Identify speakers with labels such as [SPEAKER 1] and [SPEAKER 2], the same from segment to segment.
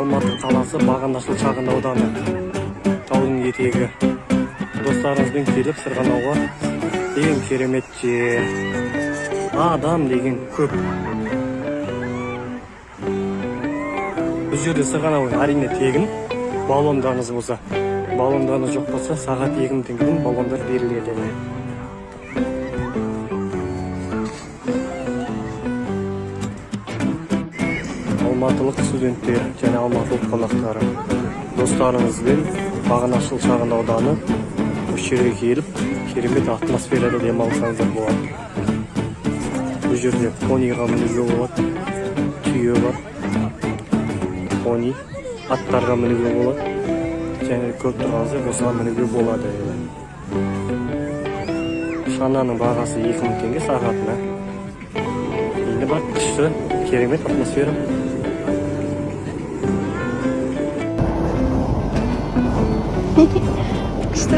[SPEAKER 1] Алматы қаласы Бағанашыл шағын ауданы. Таудың етегі. Достарыңызбен келіп сырғанауға ең керемет жер. Адам деген көп. Бұл жерде сырғанау әрине тегін. Баллондарыңыз болса. Баллондарыңыз жоқ болса, сағат 20 теңгеден баллондар беріледі. Алматылық студенттер және алматылық қонақтары достарыңызбен Бағанашыл шағын ауданы осы жерге келіп керемет атмосферада демалсаңыздар болады. Бұл жерде пониға мінуге болады, түйе бар, пони аттарға мінуге болады, және көп тұрғанызда осыған мінуге болады. Шананың бағасы 2000 теңге сағатына. Енді бар күшті керемет атмосфера.
[SPEAKER 2] Күшті.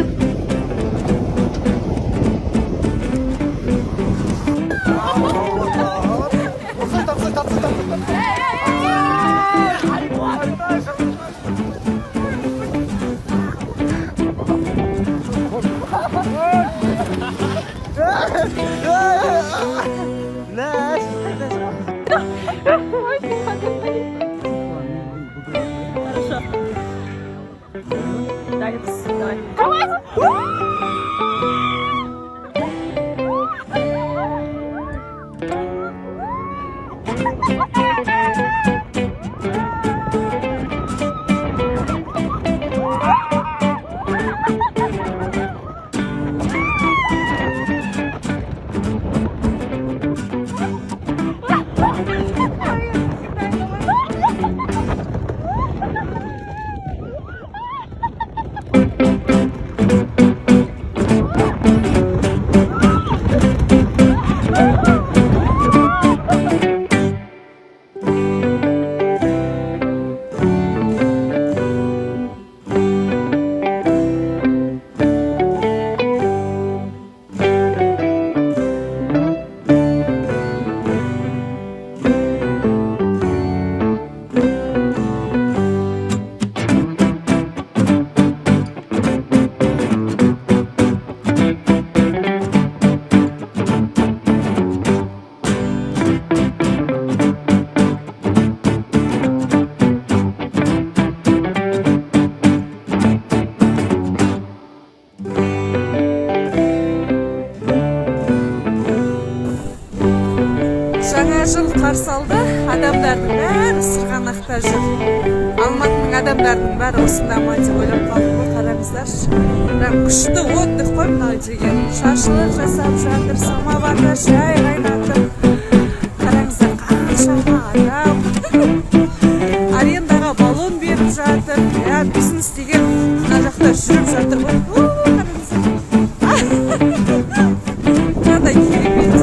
[SPEAKER 2] Жаңа жыл қарсы алды, адамдардың бәрі сырғанақта жүр. Алматының адамдардың бәрі осында ма деп ойлап қалдым ғой, қараңыздаршы. Күшті отдых қой мынау деген. Шашлық жасап жатыр, самоварда шай қайнатып. Қараңыздар, қаншама адам. Арендаға баллон беріп жатыр. Бизнес деген мына жақта жүріп жатыр ғой. Қандай керемет,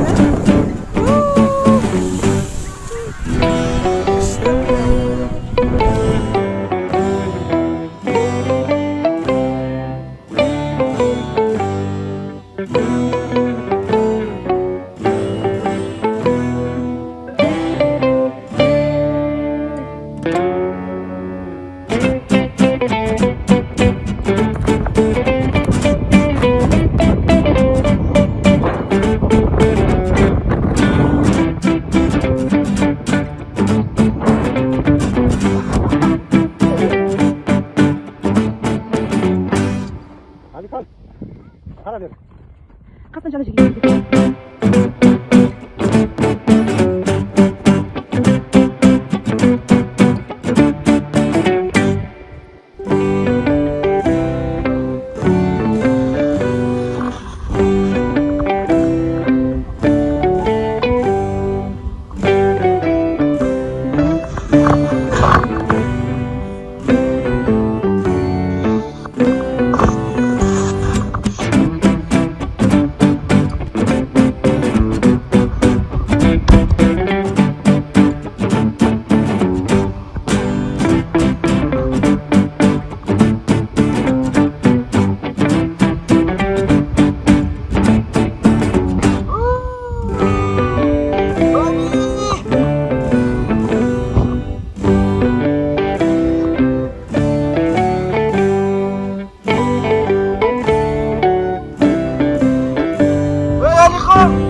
[SPEAKER 1] Қара бер.
[SPEAKER 2] Қасына жана жегейін.
[SPEAKER 1] Артқа!